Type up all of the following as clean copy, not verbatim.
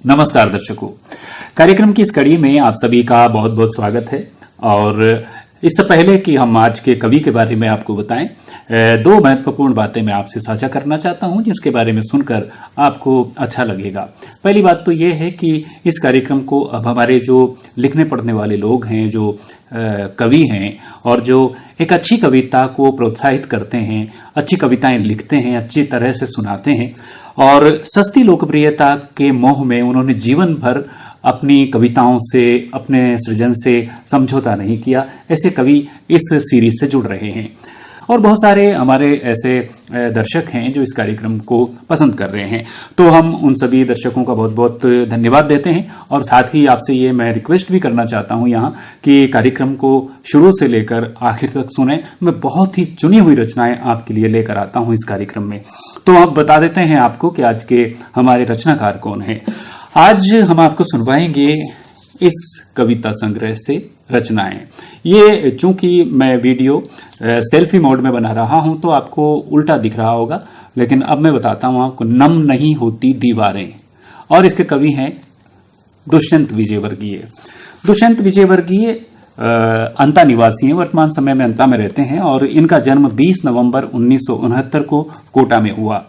नमस्कार दर्शकों, कार्यक्रम की इस कड़ी में आप सभी का बहुत बहुत स्वागत है। और इससे पहले कि हम आज के कवि के बारे में आपको बताएं, दो महत्वपूर्ण बातें मैं आपसे साझा करना चाहता हूं जिसके बारे में सुनकर आपको अच्छा लगेगा। पहली बात तो ये है कि इस कार्यक्रम को अब हमारे जो लिखने पढ़ने वाले लोग हैं, जो कवि हैं और जो एक अच्छी कविता को प्रोत्साहित करते हैं, अच्छी कविताएं लिखते हैं, अच्छी तरह से सुनाते हैं और सस्ती लोकप्रियता के मोह में उन्होंने जीवन भर अपनी कविताओं से, अपने सृजन से समझौता नहीं किया, ऐसे कवि इस सीरीज से जुड़ रहे हैं। और बहुत सारे हमारे ऐसे दर्शक हैं जो इस कार्यक्रम को पसंद कर रहे हैं, तो हम उन सभी दर्शकों का बहुत बहुत धन्यवाद देते हैं। और साथ ही आपसे ये मैं रिक्वेस्ट भी करना चाहता हूं यहाँ कि कार्यक्रम को शुरू से लेकर आखिर तक सुने। मैं बहुत ही चुनी हुई रचनाएं आपके लिए लेकर आता हूं इस कार्यक्रम में। तो अब बता देते हैं आपको कि आज के हमारे रचनाकार कौन है। आज हम आपको सुनवाएंगे इस कविता संग्रह से रचनाएं। ये चूंकि मैं वीडियो सेल्फी मोड में बना रहा हूं तो आपको उल्टा दिख रहा होगा, लेकिन अब मैं बताता हूं आपको। नम नहीं होती दीवारें, और इसके कवि हैं दुष्यंत विजयवर्गीय। दुष्यंत विजयवर्गीय अंता निवासी हैं, वर्तमान समय में अंता में रहते हैं और इनका जन्म 20 नवंबर 1969 को कोटा में हुआ।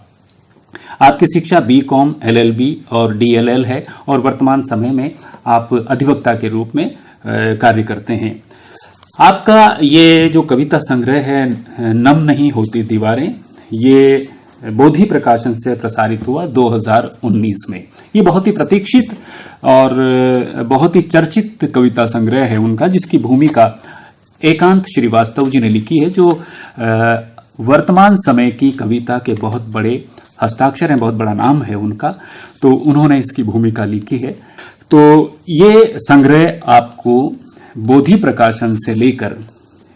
आपकी शिक्षा बीकॉम, एलएलबी और डीएलएल है और वर्तमान समय में आप अधिवक्ता के रूप में कार्य करते हैं। आपका ये जो कविता संग्रह है नम नहीं होती दीवारें, ये बोधि प्रकाशन से प्रसारित हुआ 2019 में। ये बहुत ही प्रतीक्षित और बहुत ही चर्चित कविता संग्रह है उनका, जिसकी भूमिका एकांत श्रीवास्तव जी ने लिखी है, जो वर्तमान समय की कविता के बहुत बड़े हस्ताक्षर हैं, बहुत बड़ा नाम है उनका। तो उन्होंने इसकी भूमिका लिखी है। तो ये संग्रह आपको बोधि प्रकाशन से लेकर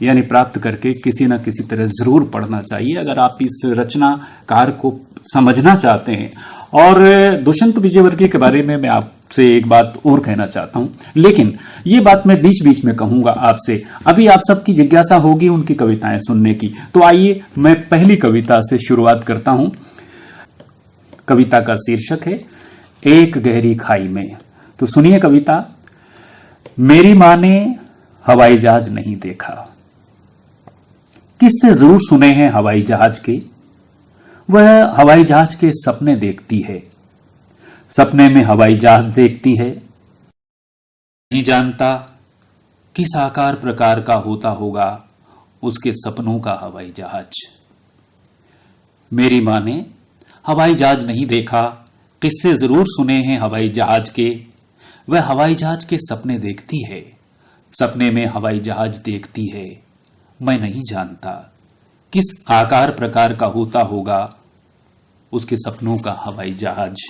यानी प्राप्त करके किसी न किसी तरह जरूर पढ़ना चाहिए अगर आप इस रचनाकार को समझना चाहते हैं। और दुष्यंत विजयवर्गीय के बारे में मैं आपसे एक बात और कहना चाहता हूं, लेकिन ये बात मैं बीच बीच में कहूंगा आपसे। अभी आप सबकी जिज्ञासा होगी उनकी कविताएं सुनने की, तो आइए मैं पहली कविता से शुरुआत करता हूं। कविता का शीर्षक है एक गहरी खाई में। तो सुनिए कविता। मेरी मां ने हवाई जहाज नहीं देखा, किससे जरूर सुने हैं हवाई जहाज के। वह हवाई जहाज के सपने देखती है, सपने में हवाई जहाज देखती है। नहीं जानता किस आकार प्रकार का होता होगा उसके सपनों का हवाई जहाज। मेरी मां ने हवाई जहाज नहीं देखा, किससे जरूर सुने हैं हवाई जहाज के। वह हवाई जहाज के सपने देखती है, सपने में हवाई जहाज देखती है। मैं नहीं जानता किस आकार प्रकार का होता होगा उसके सपनों का हवाई जहाज।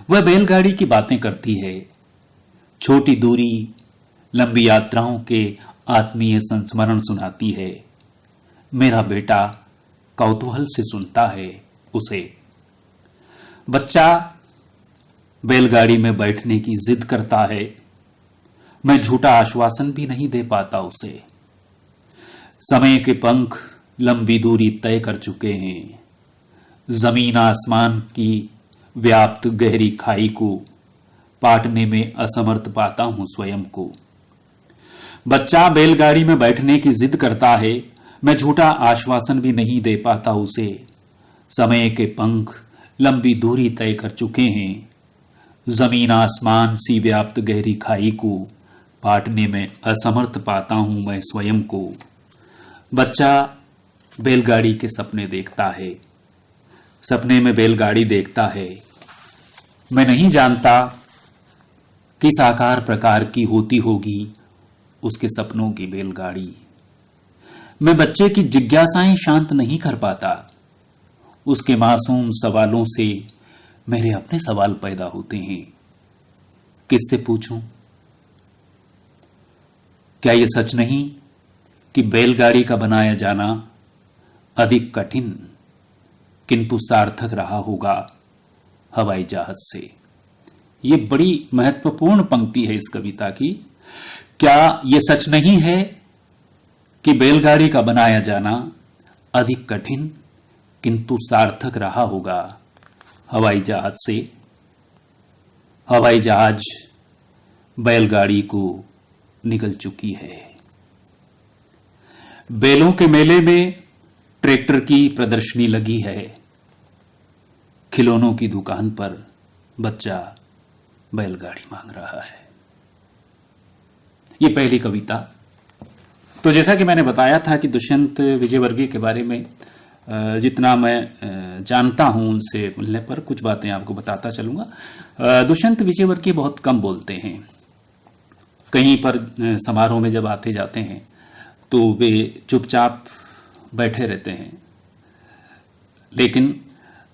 वह बैलगाड़ी की बातें करती है, छोटी दूरी लंबी यात्राओं के आत्मीय संस्मरण सुनाती है। मेरा बेटा कौतूहल से सुनता है उसे। बच्चा बैलगाड़ी में बैठने की जिद करता है, मैं झूठा आश्वासन भी नहीं दे पाता उसे। समय के पंख लंबी दूरी तय कर चुके हैं, जमीन आसमान की व्याप्त गहरी खाई को पाटने में असमर्थ पाता हूं स्वयं को। बच्चा बैलगाड़ी में बैठने की जिद करता है, मैं झूठा आश्वासन भी नहीं दे पाता उसे। समय के पंख लंबी दूरी तय कर चुके हैं, जमीन आसमान सी व्याप्त गहरी खाई को पाटने में असमर्थ पाता हूं मैं स्वयं को। बच्चा बैलगाड़ी के सपने देखता है, सपने में बैलगाड़ी देखता है। मैं नहीं जानता किस आकार प्रकार की होती होगी उसके सपनों की बैलगाड़ी। मैं बच्चे की जिज्ञासाएं शांत नहीं कर पाता, उसके मासूम सवालों से मेरे अपने सवाल पैदा होते हैं। किससे पूछूं? क्या यह सच नहीं कि बैलगाड़ी का बनाया जाना अधिक कठिन किंतु सार्थक रहा होगा हवाई जहाज से? यह बड़ी महत्वपूर्ण पंक्ति है इस कविता की। क्या यह सच नहीं है कि बैलगाड़ी का बनाया जाना अधिक कठिन किंतु सार्थक रहा होगा हवाई जहाज से? हवाई जहाज बैलगाड़ी को निकल चुकी है। बैलों के मेले में ट्रैक्टर की प्रदर्शनी लगी है। खिलौनों की दुकान पर बच्चा बैलगाड़ी मांग रहा है। ये पहली कविता। तो जैसा कि मैंने बताया था कि दुष्यंत विजयवर्गीय के बारे में जितना मैं जानता हूं, उनसे मिलने पर कुछ बातें आपको बताता चलूंगा। दुष्यंत विजयवर्गीय बहुत कम बोलते हैं। कहीं पर समारोह में जब आते जाते हैं तो वे चुपचाप बैठे रहते हैं, लेकिन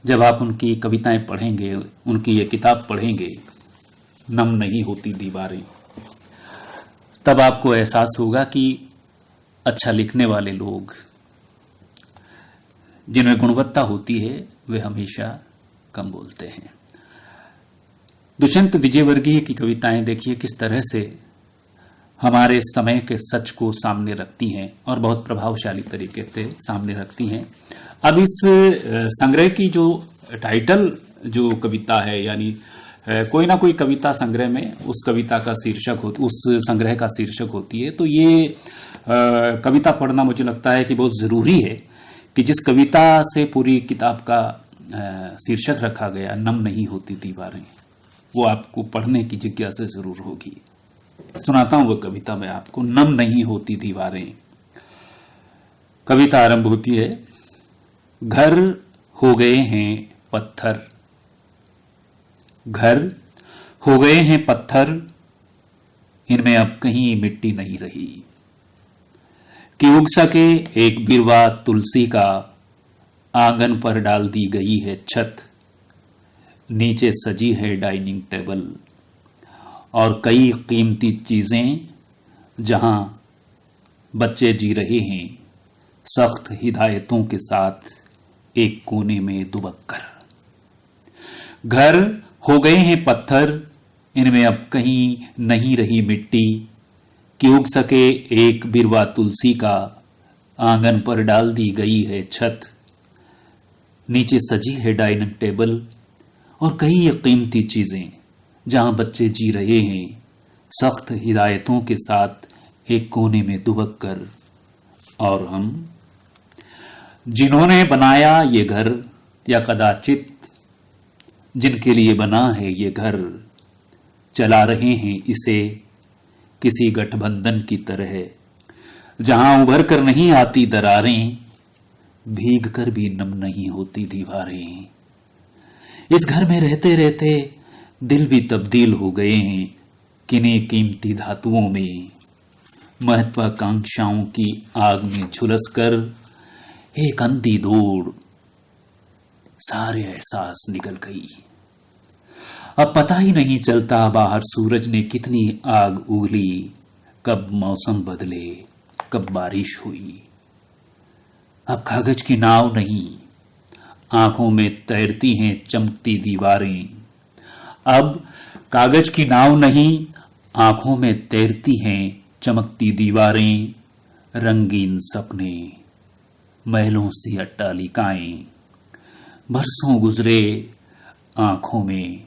जब आप उनकी कविताएं पढ़ेंगे, उनकी ये किताब पढ़ेंगे, नम नहीं होती दीवारें, तब आपको एहसास होगा कि अच्छा लिखने वाले लोग, जिनमें गुणवत्ता होती है, वे हमेशा कम बोलते हैं। दुष्यंत विजयवर्गीय की कविताएं देखिए किस तरह से हमारे समय के सच को सामने रखती हैं और बहुत प्रभावशाली तरीके से सामने रखती हैं। अब इस संग्रह की जो टाइटल जो कविता है, यानी कोई ना कोई कविता संग्रह में उस कविता का शीर्षक हो, उस संग्रह का शीर्षक होती है, तो ये कविता पढ़ना मुझे लगता है कि बहुत ज़रूरी है कि जिस कविता से पूरी किताब का शीर्षक रखा गया, नम नहीं होती दीवारें, वो आपको पढ़ने की जिज्ञासा जरूर होगी। सुनाता हूं वो कविता मैं आपको। नम नहीं होती दीवारें। कविता आरंभ होती है, घर हो गए हैं पत्थर, घर हो गए हैं पत्थर, इनमें अब कहीं मिट्टी नहीं रही कि उग सके एक बिरवा तुलसी का, आंगन पर डाल दी गई है छत, नीचे सजी है डाइनिंग टेबल और कई कीमती चीजें, जहां बच्चे जी रहे हैं सख्त हिदायतों के साथ एक कोने में दुबक कर। घर हो गए हैं पत्थर, इनमें अब कहीं नहीं रही मिट्टी कि उग सके एक बिरवा तुलसी का, आंगन पर डाल दी गई है छत, नीचे सजी है डाइनिंग टेबल और कई कीमती चीजें, जहां बच्चे जी रहे हैं सख्त हिदायतों के साथ एक कोने में दुबक कर। और हम, जिन्होंने बनाया ये घर या कदाचित जिनके लिए बना है ये घर, चला रहे हैं इसे किसी गठबंधन की तरह, जहां उभर कर नहीं आती दरारें, भीग कर भी नम नहीं होती दीवारें। इस घर में रहते रहते दिल भी तब्दील हो गए हैं किन्हीं कीमती धातुओं में, महत्वाकांक्षाओं की आग में झुलस कर एक अंधी दौड़ सारे एहसास निकल गई। अब पता ही नहीं चलता बाहर सूरज ने कितनी आग उगली, कब मौसम बदले, कब बारिश हुई। अब कागज की नाव नहीं, आंखों में तैरती हैं चमकती दीवारें। अब कागज की नाव नहीं, आंखों में तैरती हैं चमकती दीवारें, रंगीन सपने, महलों सी अट्टालिकाएं, बरसों गुजरे, आंखों में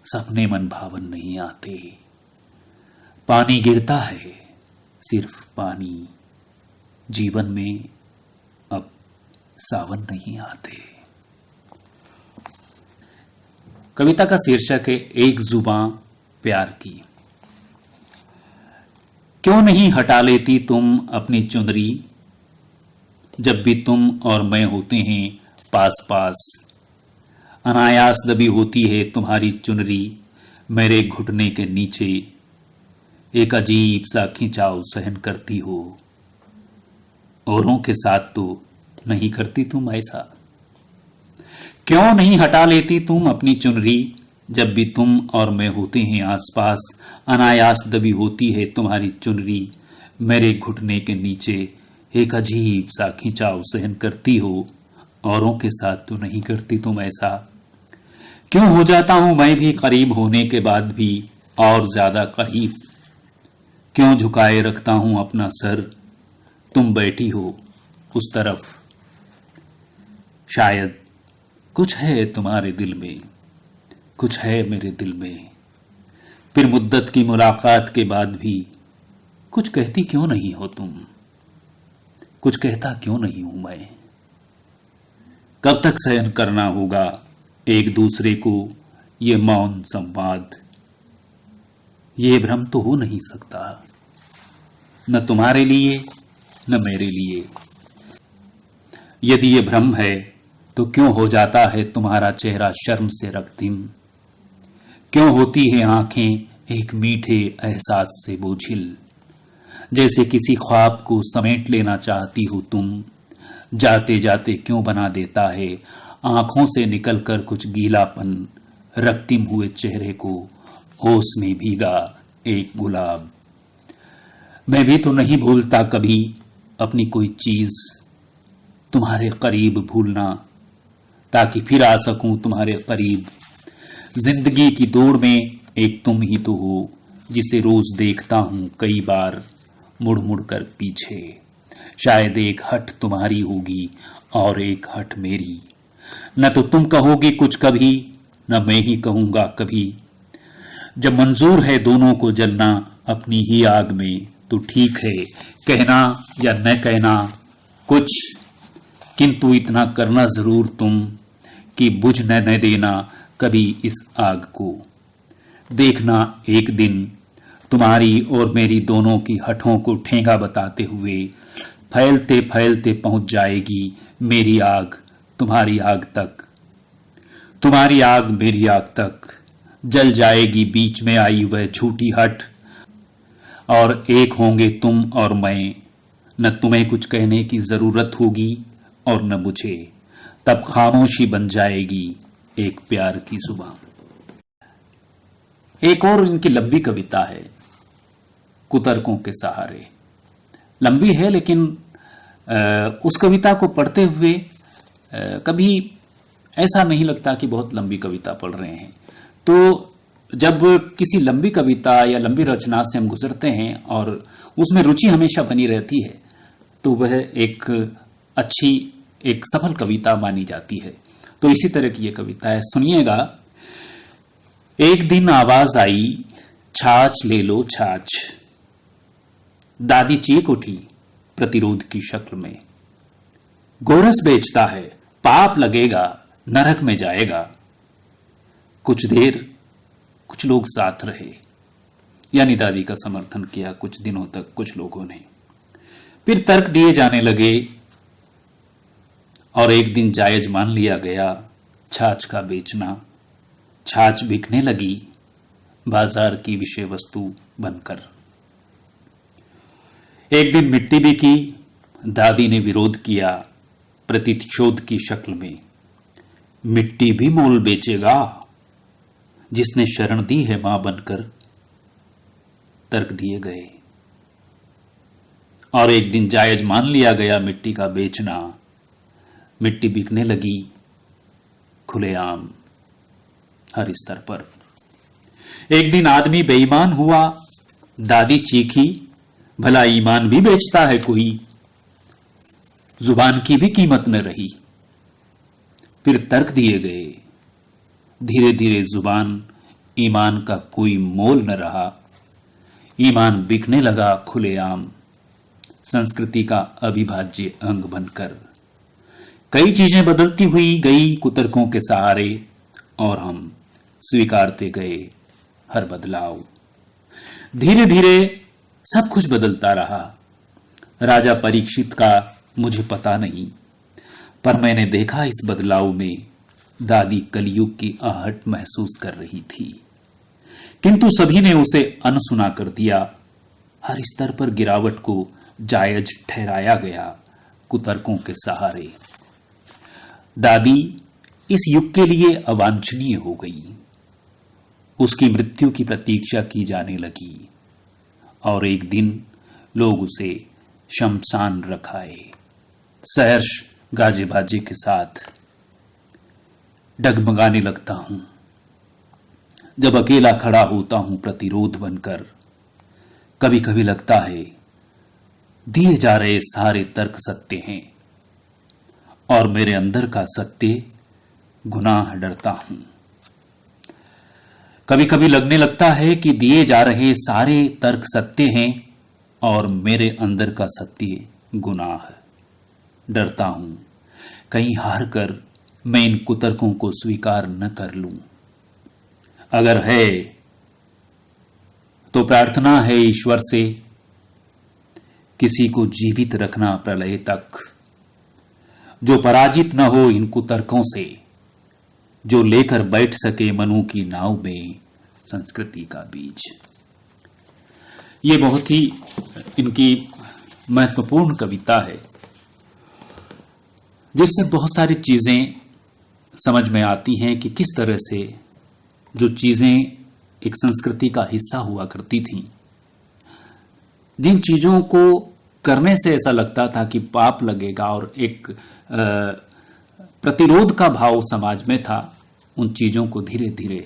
सपने मन भावन नहीं आते। पानी गिरता है, सिर्फ पानी, जीवन में अब सावन नहीं आते। कविता का शीर्षक है एक जुबां प्यार की। क्यों नहीं हटा लेती तुम अपनी चुनरी, जब भी तुम और मैं होते हैं पास पास, अनायास दबी होती है तुम्हारी चुनरी मेरे घुटने के नीचे, एक अजीब सा खिंचाव सहन करती हो। औरों के साथ तो नहीं करती तुम ऐसा। क्यों नहीं हटा लेती तुम अपनी चुनरी, जब भी तुम और मैं होते हैं आसपास, अनायास दबी होती है तुम्हारी चुनरी मेरे घुटने के नीचे, एक अजीब सा खिंचाव सहन करती हो। औरों के साथ तो नहीं करती तुम ऐसा। क्यों हो जाता हूं मैं भी करीब होने के बाद भी और ज्यादा करीब, क्यों झुकाए रखता हूं अपना सर, तुम बैठी हो उस तरफ। शायद कुछ है तुम्हारे दिल में, कुछ है मेरे दिल में, फिर मुद्दत की मुलाकात के बाद भी कुछ कहती क्यों नहीं हो तुम, कुछ कहता क्यों नहीं हूं मैं। कब तक सहन करना होगा एक दूसरे को ये मौन संवाद। ये भ्रम तो हो नहीं सकता, न तुम्हारे लिए न मेरे लिए। यदि ये भ्रम है तो क्यों हो जाता है तुम्हारा चेहरा शर्म से रक्तिम, क्यों होती है आंखें एक मीठे एहसास से बोझिल। जैसे किसी ख्वाब को समेट लेना चाहती हो तुम, जाते जाते क्यों बना देता है आंखों से निकलकर कुछ गीलापन। रक्तिम हुए चेहरे को होश में भीगा एक गुलाब। मैं भी तो नहीं भूलता कभी अपनी कोई चीज, तुम्हारे करीब भूलना ताकि फिर आ सकूं तुम्हारे करीब। जिंदगी की दौड़ में एक तुम ही तो हो जिसे रोज देखता हूं कई बार मुड़ मुड़ कर पीछे। शायद एक हट तुम्हारी होगी और एक हट मेरी। न तो तुम कहोगी कुछ कभी, न मैं ही कहूंगा कभी। जब मंजूर है दोनों को जलना अपनी ही आग में तो ठीक है कहना या न कहना कुछ, किंतु इतना करना जरूर तुम कि बुझ न देना कभी इस आग को। देखना एक दिन तुम्हारी और मेरी दोनों की हठों को ठेंगा बताते हुए फैलते फैलते पहुंच जाएगी मेरी आग तुम्हारी आग तक, तुम्हारी आग मेरी आग तक। जल जाएगी बीच में आई वह झूठी हट, और एक होंगे तुम और मैं। न तुम्हें कुछ कहने की जरूरत होगी और न मुझे, तब खामोशी बन जाएगी एक प्यार की जुबान। एक और इनकी लंबी कविता है कुतर्कों के सहारे। लंबी है लेकिन उस कविता को पढ़ते हुए कभी ऐसा नहीं लगता कि बहुत लंबी कविता पढ़ रहे हैं। तो जब किसी लंबी कविता या लंबी रचना से हम गुजरते हैं और उसमें रुचि हमेशा बनी रहती है तो वह एक अच्छी एक सफल कविता मानी जाती है। तो इसी तरह की यह कविता है, सुनिएगा। एक दिन आवाज आई छाछ ले लो छाछ, दादी चीख उठी प्रतिरोध की शक्ल में। गोरस बेचता है पाप लगेगा नरक में जाएगा। कुछ देर कुछ लोग साथ रहे, यानी दादी का समर्थन किया कुछ दिनों तक कुछ लोगों ने। फिर तर्क दिए जाने लगे और एक दिन जायज मान लिया गया छाछ का बेचना। छाछ बिकने लगी बाजार की विषय वस्तु बनकर। एक दिन मिट्टी बिकी, दादी ने विरोध किया प्रतिशोध की शक्ल में। मिट्टी भी मोल बेचेगा जिसने शरण दी है मां बनकर। तर्क दिए गए और एक दिन जायज मान लिया गया मिट्टी का बेचना। मिट्टी बिकने लगी खुलेआम हर स्तर पर। एक दिन आदमी बेईमान हुआ, दादी चीखी भला ईमान भी बेचता है कोई। जुबान की भी कीमत न रही। फिर तर्क दिए गए, धीरे धीरे जुबान ईमान का कोई मोल न रहा। ईमान बिकने लगा खुलेआम संस्कृति का अविभाज्य अंग बनकर। कई चीजें बदलती हुई गई कुतर्कों के सहारे और हम स्वीकारते गए हर बदलाव। धीरे धीरे सब कुछ बदलता रहा। राजा परीक्षित का मुझे पता नहीं, पर मैंने देखा इस बदलाव में दादी कलयुग की आहट महसूस कर रही थी, किंतु सभी ने उसे अनसुना कर दिया। हर स्तर पर गिरावट को जायज ठहराया गया कुतर्कों के सहारे। दादी इस युग के लिए अवांछनीय हो गई। उसकी मृत्यु की प्रतीक्षा की जाने लगी और एक दिन लोग उसे शमशान रखाए सहर्ष गाजे बाजे के साथ। डगमगाने लगता हूं जब अकेला खड़ा होता हूं प्रतिरोध बनकर। कभी कभी लगता है दिए जा रहे सारे तर्क सत्य हैं और मेरे अंदर का सत्य गुनाह डरता हूं। कभी कभी लगने लगता है कि दिए जा रहे सारे तर्क सत्य हैं और मेरे अंदर का सत्य गुनाह है। डरता हूं कहीं हार कर मैं इन कुतर्कों को स्वीकार न कर लूं। अगर है तो प्रार्थना है ईश्वर से किसी को जीवित रखना प्रलय तक, जो पराजित न हो इन कुतर्कों से, जो लेकर बैठ सके मनु की नाव में संस्कृति का बीज। ये बहुत ही इनकी महत्वपूर्ण कविता है, जिससे बहुत सारी चीजें समझ में आती हैं कि किस तरह से जो चीजें एक संस्कृति का हिस्सा हुआ करती थीं, जिन चीजों को करने से ऐसा लगता था कि पाप लगेगा और एक प्रतिरोध का भाव समाज में था, उन चीजों को धीरे धीरे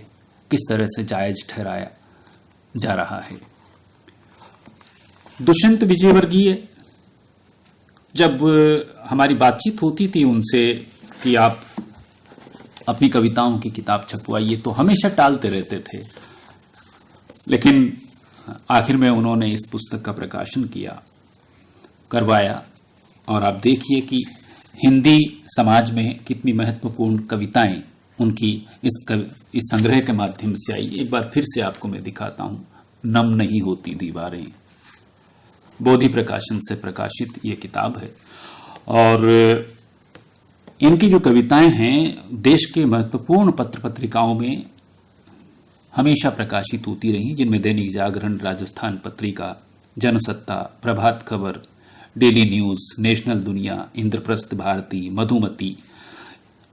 किस तरह से जायज ठहराया जा रहा है। दुष्यंत विजयवर्गीय, जब हमारी बातचीत होती थी उनसे कि आप अपनी कविताओं की किताब छपवाइए, तो हमेशा टालते रहते थे, लेकिन आखिर में उन्होंने इस पुस्तक का प्रकाशन करवाया और आप देखिए कि हिंदी समाज में कितनी महत्वपूर्ण कविताएं उनकी इस संग्रह के माध्यम से आई। एक बार फिर से आपको मैं दिखाता हूं, नम नहीं होती दीवारें, बोधि प्रकाशन से प्रकाशित ये किताब है। और इनकी जो कविताएं हैं देश के महत्वपूर्ण पत्र पत्रिकाओं में हमेशा प्रकाशित होती रही, जिनमें Dainik Jagran, Rajasthan Patrika, Jansatta, Prabhat Khabar, daily news, national दुनिया, इंद्रप्रस्थ भारती, मधुमती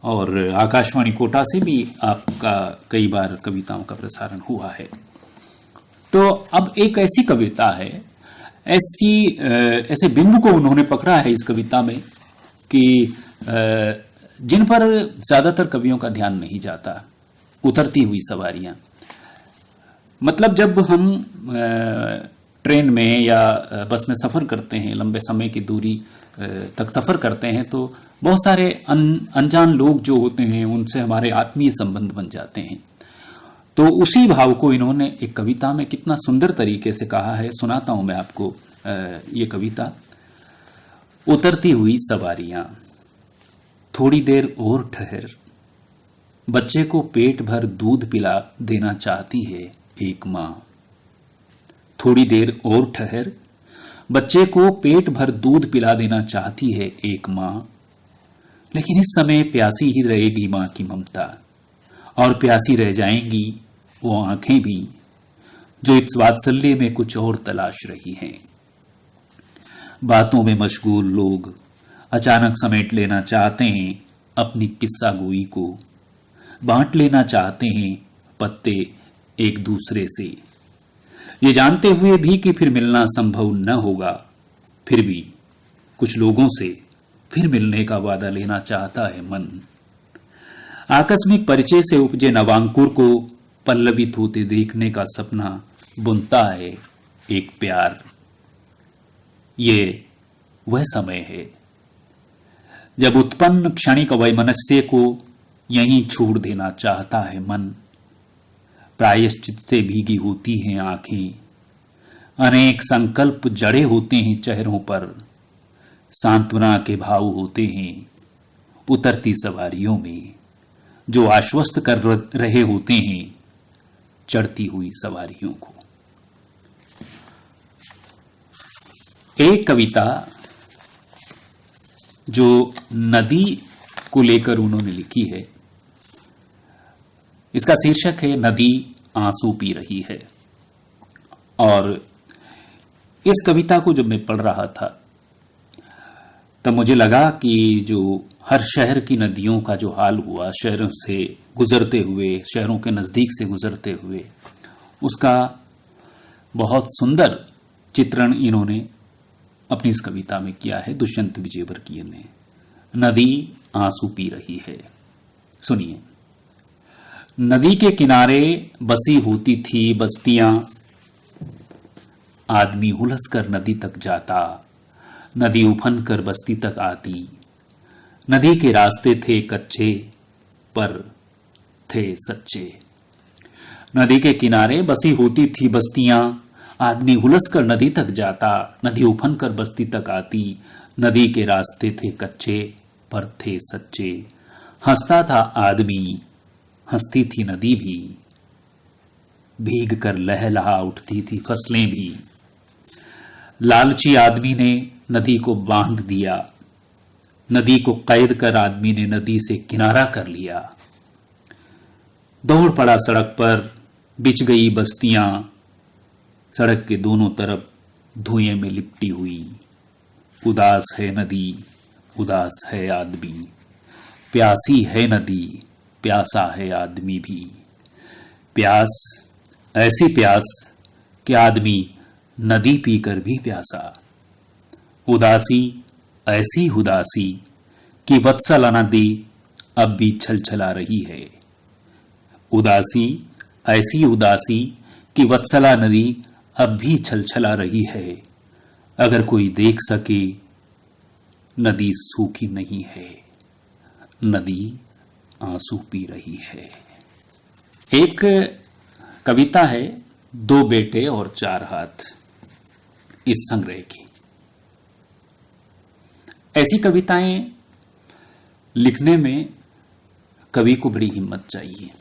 और आकाशवाणी कोटा से भी आपका कई बार कविताओं का प्रसारण हुआ है। तो अब एक ऐसी कविता है, ऐसे बिंदु को उन्होंने पकड़ा है इस कविता में कि जिन पर ज्यादातर कवियों का ध्यान नहीं जाता। उतरती हुई सवारियां, मतलब जब हम ट्रेन में या बस में सफर करते हैं, लंबे समय की दूरी तक सफर करते हैं, तो बहुत सारे अनजान लोग जो होते हैं उनसे हमारे आत्मीय संबंध बन जाते हैं। तो उसी भाव को इन्होंने एक कविता में कितना सुंदर तरीके से कहा है। सुनाता हूं मैं आपको ये कविता। उतरती हुई सवारियां, थोड़ी देर और ठहर, बच्चे को पेट भर दूध पिला देना चाहती है एक मां। थोड़ी देर और ठहर, बच्चे को पेट भर दूध पिला देना चाहती है एक मां, लेकिन इस समय प्यासी ही रहेगी मां की ममता, और प्यासी रह जाएंगी वो आंखें भी जो इस वात्सल्य में कुछ और तलाश रही हैं। बातों में मशगूल लोग अचानक समेट लेना चाहते हैं अपनी किस्सा गोई को, बांट लेना चाहते हैं पत्ते एक दूसरे से, ये जानते हुए भी कि फिर मिलना संभव न होगा, फिर भी कुछ लोगों से फिर मिलने का वादा लेना चाहता है मन। आकस्मिक परिचय से उपजे नवांकुर को पल्लवित होते देखने का सपना बुनता है एक प्यार। ये वह समय है जब उत्पन्न क्षणिक वैमनस्य को यहीं छोड़ देना चाहता है मन। प्रायश्चित से भीगी होती हैं आंखें, अनेक संकल्प जड़े होते हैं चेहरों पर, सांत्वना के भाव होते हैं उतरती सवारियों में, जो आश्वस्त कर रहे होते हैं चढ़ती हुई सवारियों को। एक कविता जो नदी को लेकर उन्होंने लिखी है, इसका शीर्षक है नदी आंसू पी रही है। और इस कविता को जब मैं पढ़ रहा था तब मुझे लगा कि जो हर शहर की नदियों का जो हाल हुआ, शहरों से गुजरते हुए, शहरों के नजदीक से गुजरते हुए, उसका बहुत सुंदर चित्रण इन्होंने अपनी इस कविता में किया है दुष्यंत विजयवर्गीय ने। नदी आंसू पी रही है। सुनिए। नदी के किनारे बसी होती थी बस्तियां, आदमी हुलस कर नदी तक जाता, नदी उफन कर बस्ती तक आती। नदी के रास्ते थे कच्चे पर थे सच्चे। नदी के किनारे बसी होती थी बस्तियां, आदमी हुलस कर नदी तक जाता, नदी उफन कर बस्ती तक आती। नदी के रास्ते थे कच्चे पर थे सच्चे, हंसता था आदमी, हंसती थी नदी भी, भीग कर लहलहा उठती थी फसलें भी। लालची आदमी ने नदी को बांध दिया, नदी को कैद कर आदमी ने नदी से किनारा कर लिया। दौड़ पड़ा सड़क पर, बिछ गई बस्तियां, सड़क के दोनों तरफ धुएं में लिपटी हुई। उदास है नदी, उदास है आदमी, प्यासी है नदी, प्यासा है आदमी भी। प्यास, ऐसी प्यास कि आदमी नदी पीकर भी प्यासा। उदासी, ऐसी उदासी कि वत्सला नदी अब भी छलछला रही है। उदासी, ऐसी उदासी कि वत्सला नदी अब भी छलछला रही है। अगर कोई देख सके, नदी सूखी नहीं है, नदी आंसू पी रही है। एक कविता है दो बेटे और चार हाथ, इस संग्रह की। ऐसी कविताएं लिखने में कवि को बड़ी हिम्मत चाहिए।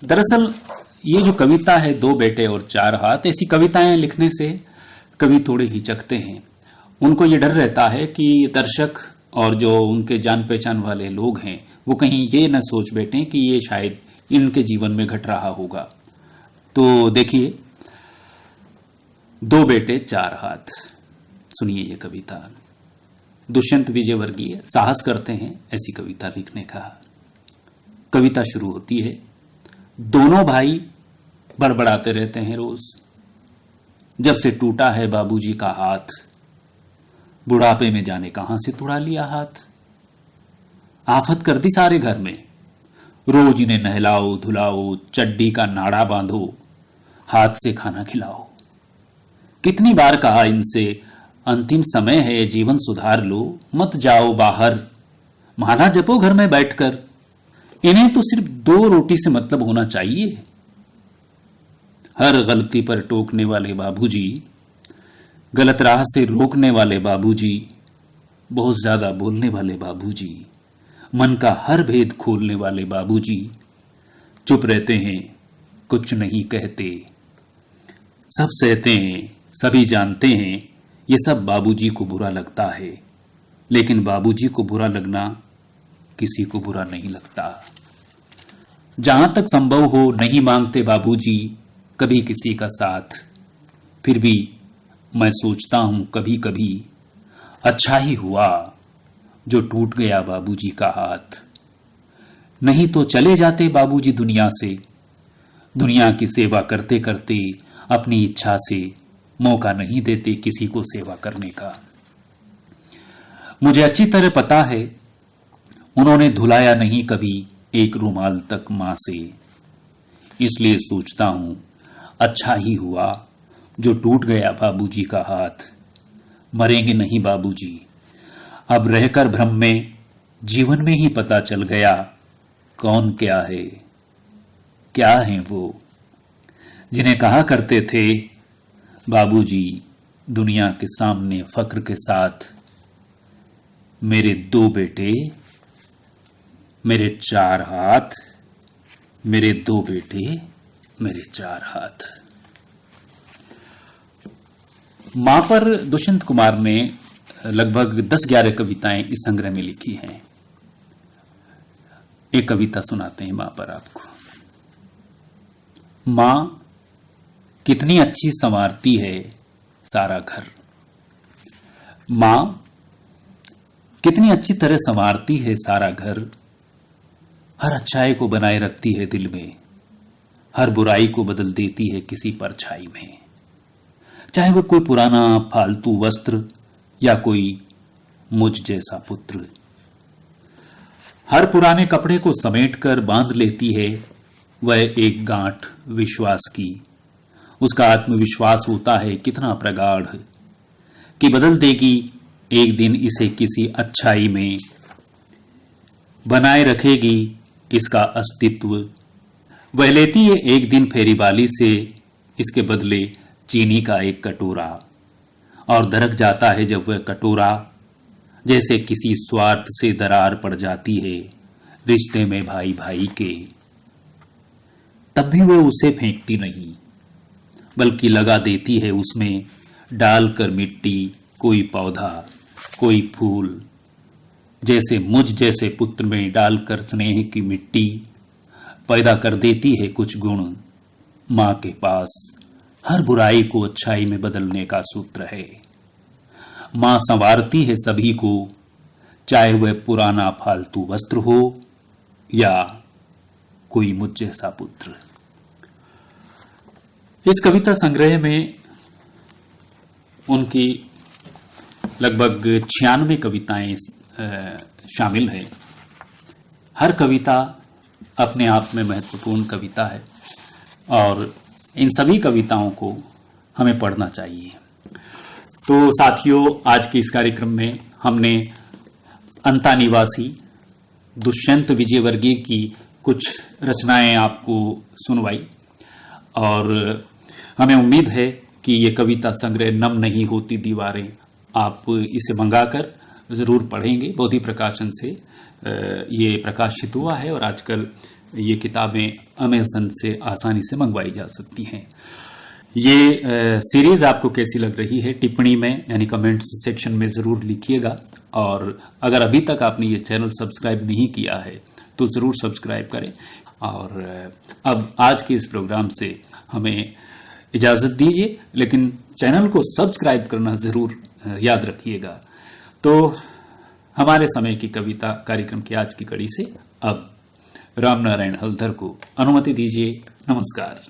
दरअसल ये जो कविता है दो बेटे और चार हाथ, ऐसी कविताएं लिखने से कवि थोड़े हिचकते हैं। उनको ये डर रहता है कि दर्शक और जो उनके जान पहचान वाले लोग हैं वो कहीं ये न सोच बैठें कि ये शायद इनके जीवन में घट रहा होगा। तो देखिए, दो बेटे चार हाथ, सुनिए ये कविता। दुष्यंत विजयवर्गीय साहस करते हैं ऐसी कविता लिखने का। कविता शुरू होती है, दोनों भाई बड़बड़ाते रहते हैं रोज, जब से टूटा है बाबूजी का हाथ, बुढ़ापे में जाने कहां से तुड़ा लिया हाथ। आफत कर दी सारे घर में, रोज इन्हें नहलाओ धुलाओ, चड्डी का नाड़ा बांधो, हाथ से खाना खिलाओ। कितनी बार कहा इनसे, अंतिम समय है जीवन सुधार लो, मत जाओ बाहर, माला जपो घर में बैठकर। इन्हें तो सिर्फ दो रोटी से मतलब होना चाहिए। हर गलती पर टोकने वाले बाबूजी, गलत राह से रोकने वाले बाबूजी, बहुत ज्यादा बोलने वाले बाबूजी, मन का हर भेद खोलने वाले बाबूजी, चुप रहते हैं, कुछ नहीं कहते, सब सहते हैं, सभी जानते हैं ये सब बाबूजी को बुरा लगता है, लेकिन बाबूजी को बुरा लगना किसी को बुरा नहीं लगता। जहां तक संभव हो नहीं मांगते बाबूजी कभी किसी का साथ, फिर भी मैं सोचता हूं कभी कभी, अच्छा ही हुआ जो टूट गया बाबूजी का हाथ। नहीं तो चले जाते बाबूजी दुनिया से, दुनिया की सेवा करते करते अपनी इच्छा से मौका नहीं देते किसी को सेवा करने का। मुझे अच्छी तरह पता है उन्होंने धुलाया नहीं कभी एक रुमाल तक मां से, इसलिए सोचता हूं अच्छा ही हुआ जो टूट गया बाबूजी का हाथ। मरेंगे नहीं बाबूजी, अब रहकर भ्रम में जीवन में ही पता चल गया कौन क्या है, क्या हैं वो जिन्हें कहा करते थे बाबूजी दुनिया के सामने फक्र के साथ। मेरे दो बेटे, मेरे चार हाथ, मेरे दो बेटे, मेरे चार हाथ। मां पर दुष्यंत कुमार ने लगभग 10-11 कविताएं इस संग्रह में लिखी हैं। एक कविता सुनाते हैं मां पर आपको। मां कितनी अच्छी संवारती है सारा घर, मां कितनी अच्छी तरह संवारती है सारा घर, हर अच्छाई को बनाए रखती है दिल में, हर बुराई को बदल देती है किसी परछाई में। चाहे वो कोई पुराना फालतू वस्त्र या कोई मुझ जैसा पुत्र, हर पुराने कपड़े को समेटकर बांध लेती है वह एक गांठ विश्वास की। उसका आत्मविश्वास होता है कितना प्रगाढ़ कि बदल देगी एक दिन इसे किसी अच्छाई में, बनाए रखेगी इसका अस्तित्व वह लेती है एक दिन फेरी वाली से इसके बदले चीनी का एक कटोरा, और दरक जाता है जब वह कटोरा, जैसे किसी स्वार्थ से दरार पड़ जाती है रिश्ते में भाई भाई के। तब भी वह उसे फेंकती नहीं, बल्कि लगा देती है उसमें डालकर मिट्टी, कोई पौधा, कोई फूल, जैसे मुझ जैसे पुत्र में डालकर स्नेह की मिट्टी पैदा कर देती है कुछ गुण। मां के पास हर बुराई को अच्छाई में बदलने का सूत्र है। मां संवारती है सभी को, चाहे वह पुराना फालतू वस्त्र हो या कोई मुझ जैसा पुत्र। इस कविता संग्रह में उनकी लगभग 96 कविताएं शामिल हैं। हर कविता अपने आप में महत्वपूर्ण कविता है और इन सभी कविताओं को हमें पढ़ना चाहिए। तो साथियों, आज के इस कार्यक्रम में हमने अंता निवासी दुष्यंत विजयवर्गीय की कुछ रचनाएं आपको सुनवाई, और हमें उम्मीद है कि ये कविता संग्रह नम नहीं होती दीवारें आप इसे मंगाकर ज़रूर पढ़ेंगे। बोधि प्रकाशन से ये प्रकाशित हुआ है और आजकल ये किताबें अमेज़न से आसानी से मंगवाई जा सकती हैं। ये सीरीज़ आपको कैसी लग रही है टिप्पणी में यानी कमेंट्स सेक्शन में ज़रूर लिखिएगा, और अगर अभी तक आपने ये चैनल सब्सक्राइब नहीं किया है तो ज़रूर सब्सक्राइब करें। और अब आज के इस प्रोग्राम से हमें इजाज़त दीजिए, लेकिन चैनल को सब्सक्राइब करना ज़रूर याद रखिएगा। तो हमारे समय की कविता कार्यक्रम की आज की कड़ी से अब रामनारायण हलधर को अनुमति दीजिए। नमस्कार।